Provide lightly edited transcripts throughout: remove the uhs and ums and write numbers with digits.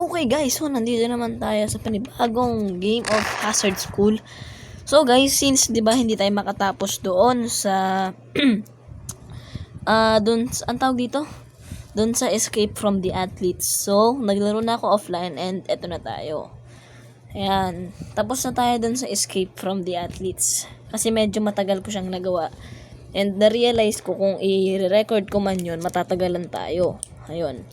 Okay guys, so nandito naman tayo sa panibagong game of Hazard School. So guys, since 'di ba hindi tayo makatapos doon sa doon ang tawag dito? Doon sa Escape from the Athletes. So, naglaro na ako offline and eto na tayo. Ayan, tapos na tayo doon sa Escape from the Athletes. Kasi medyo matagal ko siyang nagawa. And na-realize ko kung i-record ko man yun, matatagalan tayo. Ayun.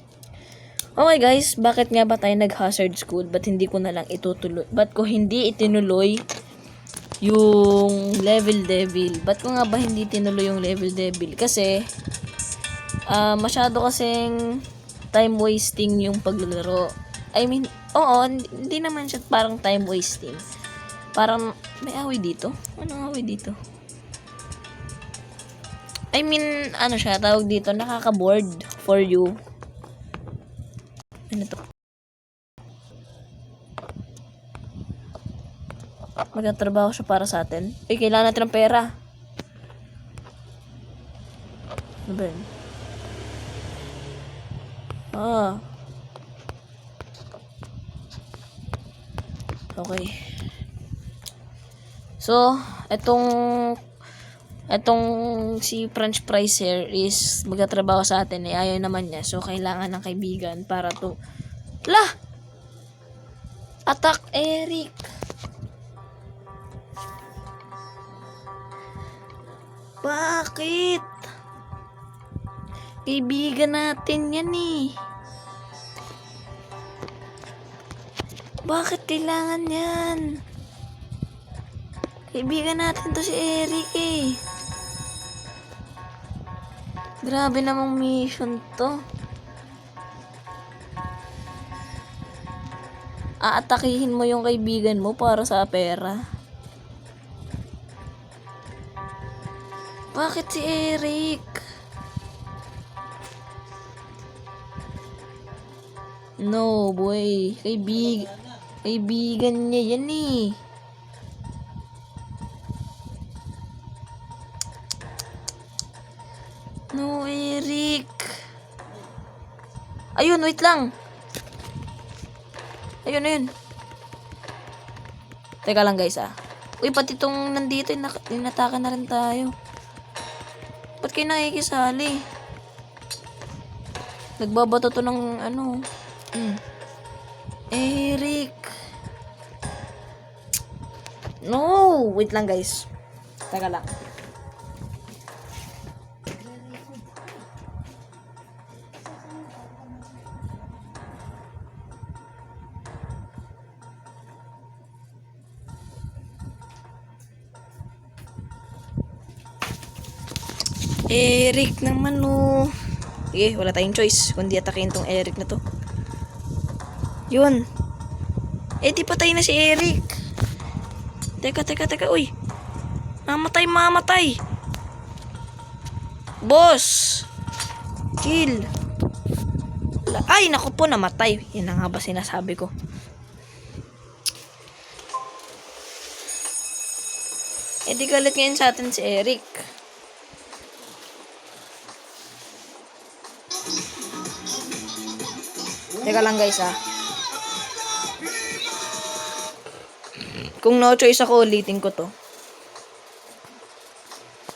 Okay guys, bakit nga ba tayo nag-Hazard School? Ba't hindi ko na lang itutuloy? Ba't ko hindi itinuloy yung Level Devil? Ba't ko nga ba hindi tinuloy yung Level Devil? Kasi, masyado kasing time wasting yung paglalaro. I mean, oo, hindi naman siya parang time wasting. Parang, may away dito? Anong away dito? I mean, ano siya, tawag dito, nakaka-board for you. Ano to? Magtatrabaho siya para sa atin. Kailangan natin ng pera. Ano ba yun? Okay. So, etong si French Fries here is magtatrabaho sa atin eh. Ayaw naman niya. So, kailangan ng kaibigan para to. Lah! Attack Eric! Bakit? Kaibigan natin yan eh. Bakit kailangan yan? Kaibigan natin to si Eric eh. Grabe namang mission to. Aatakihin mo yung kaibigan mo para sa pera. Bakit si Eric? No boy. Kaibigan niya yan eh. No, Eric. Ayun, wait lang. Ayun. Teka lang guys Uy, pati itong nandito, inataka na rin tayo. Ba't kayo nakikisali? Nagbabato to ng ano. Eric. No, wait lang guys. Teka lang. Eric naman Sige, wala tayong choice kundi atakin tong Eric na to. Yun. Di patay na si Eric. Teka. Uy. Mamatay. Boss. Kill. Ay, naku po, namatay. Yan na nga ba sinasabi ko. Di galit ngayon sa atin si Eric. Teka lang guys Kung no choice ako, ulitin ko to.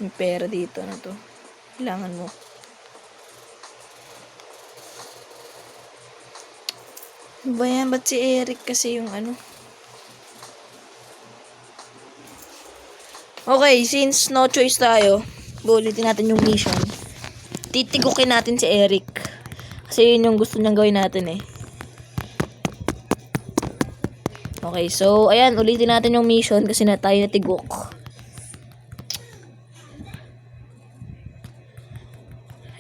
May pera dito na to. Kailangan mo. Ba yan? Ba't si Eric kasi yung ano? Okay, since no choice tayo, ulitin natin yung mission. Titigukin natin si Eric. Kasi yun yung gusto niyang gawin natin eh. Okay, so, ayan, ulitin natin yung mission kasi na tayo natigok.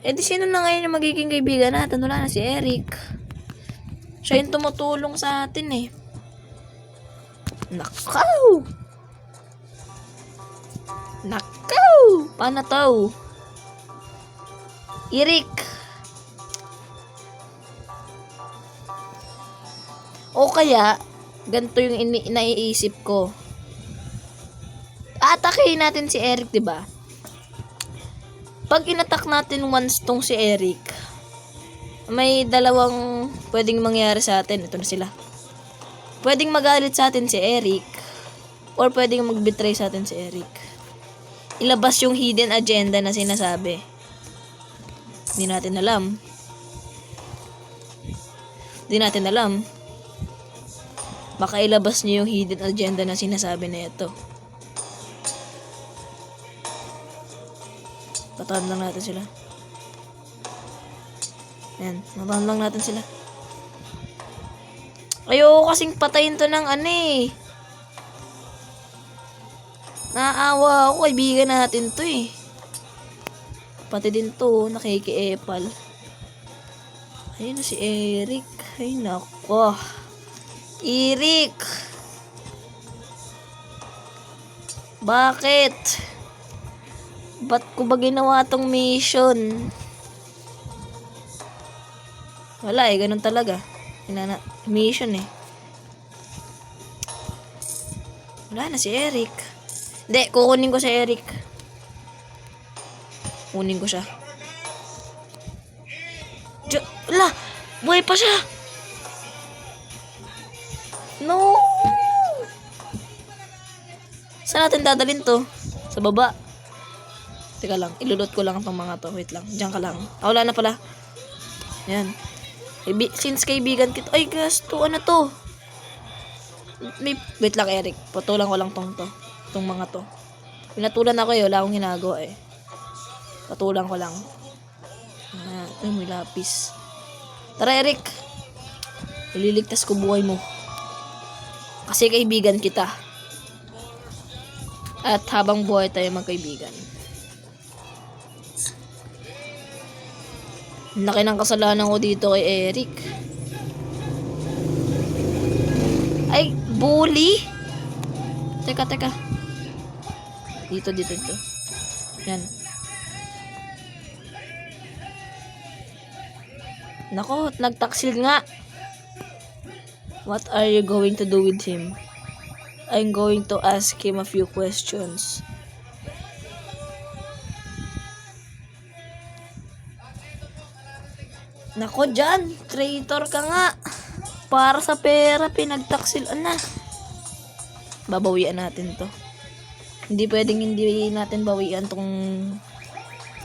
Di sino na ngayon yung magiging kaibigan natin? Wala na si Eric. Siya yung tumutulong sa atin eh. Nakaw! Paano to? Eric! O kaya, ganito yung naiisip ko. Atakihin natin si Eric, 'di ba? Pag inattack natin once tong si Eric, May dalawang pwedeng mangyari sa atin. Ito na sila. Pwedeng magalit sa atin si Eric. Or pwedeng mag-betray sa atin si Eric. Ilabas yung hidden agenda na sinasabi. Hindi natin alam. Hindi natin alam. Baka ilabas niyo yung hidden agenda na sinasabi na ito. Patahan lang natin sila. Yan, patahan lang natin sila. Ayoko kasing patayin to ng ano eh. Naawa ako, kaibigan natin to eh. Pati din to, nakikiepal. Ayun na si Eric. Ay nako. Eric! Bakit? Ba't ko ba ginawa tong mission? Wala eh, ganun talaga. Mission eh. Wala na si Eric. Hindi, kukunin ko si Eric. Kunin ko siya. Wala! Buhay pa siya! No! Saan natin dadalhin to? Sa baba. Teka lang, ilulot ko lang itong mga to. Wait lang, diyan ka lang. Wala na pala. Yan. Since kaibigan kita, ay gasto, ano to? Wait lang Eric, patulang ko lang itong mga to. Pinatulan ako eh, wala akong ginagawa eh. Patulang ko lang. Ay, may lapis. Tara Eric, ililigtas ko buhay mo. Kasi kaibigan kita. At habang buhay tayo magkaibigan. Laki ng kasalanan ko dito kay Eric. Ay, bully? Teka. Dito. Yan. Nako, nagtaksil nga. What are you going to do with him? I'm going to ask him a few questions. Nako dyan, traitor ka nga. Para sa pera, pinagtaksilan na. Babawian natin to. Hindi pwedeng hindi natin bawian tong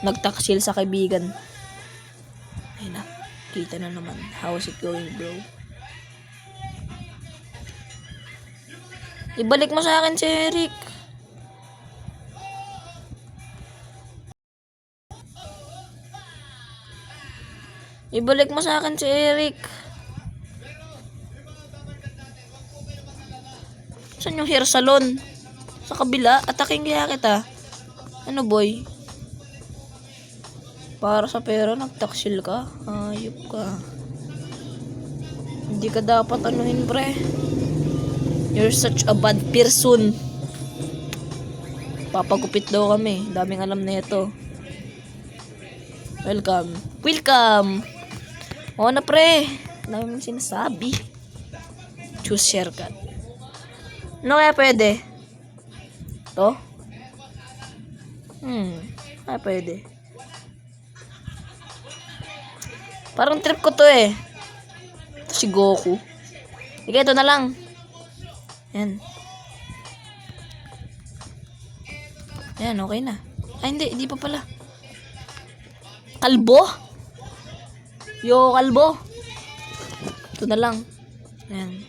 nagtaksil sa kaibigan. Ayun na, kita na naman. How's it going, bro? Ibalik mo sa akin si Eric. Ibalik mo sa akin si Eric. Saan yung hair salon? Sa kabila? Ataking kaya kita. Ano boy? Para sa pera, nagtaksil ka? Ayop ka. Hindi ka dapat anuhin, pre. You're such a bad person. Papagupit daw kami. Daming alam na ito. Welcome. Oo na pre. Dami mong sinasabi. Choose shortcut. Ano kaya pwede? To? Kaya pwede. Parang trip ko to eh. Ito si Goku. Sige, ito na lang. Yan. Yan, okay na. Ay, hindi pa pala. Kalbo? Yo, kalbo. Ito na lang. Yan.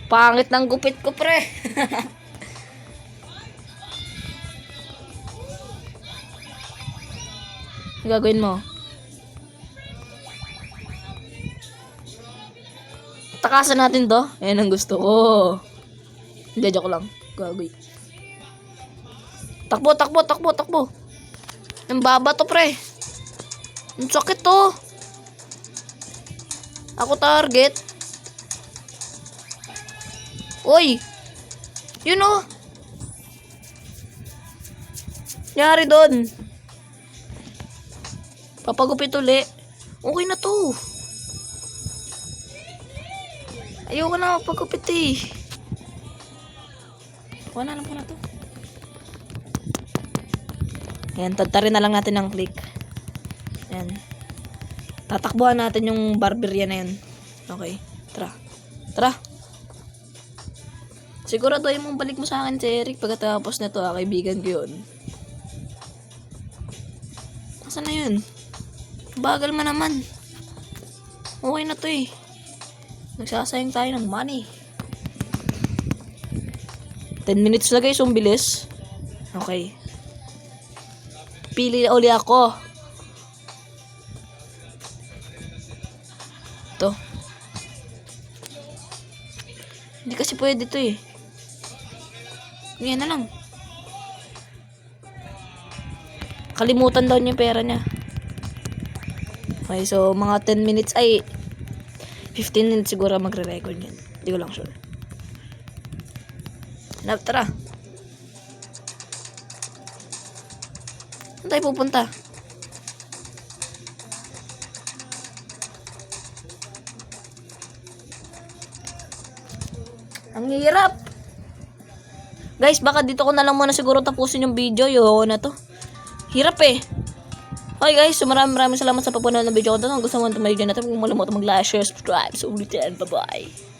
Pangit ng gupit ko, pre. Ang gagawin mo? Takasan natin to. Ayan ang gusto ko. Hindi, joke lang. Gagawin. Takbo. Ang baba to, pre. Ang sakit to. Ako target. Uy. Yun oh. Yari doon. Papagupit uli. Okay na to. Ayoko na magpagupit eh. Wala na po na to. Ayan, tatarin na lang natin ng click. Tatakbuhan natin yung barberya na yun. Okay. Tara. Tara. Siguraduhin mong balik mo sa akin si Eric pagkatapos na to, kaibigan ko yun. Nasaan na yun? Bagal mo naman. Okay na to eh. Nagsasayang tayo ng money. 10 minutes na guys, bilis. Okay. Pili na uli ako. Ito. Hindi kasi pwede to eh. Yan na lang. Kalimutan daw niya yung pera niya. Okay, so mga 10 minutes ay 15 minutes siguro magre-record yan. Hindi ko lang sure. Hanap, tara. Saan tayo pupunta? Ang hirap. Guys, baka dito ko na lang muna siguro tapusin yung video. Yung na to. Hirap eh. Okay guys, so maraming salamat sa papunood ng video ko. Kung gusto mo itong video na ito, kung malamot mag-like, share, subscribe. So ulitin, bye-bye.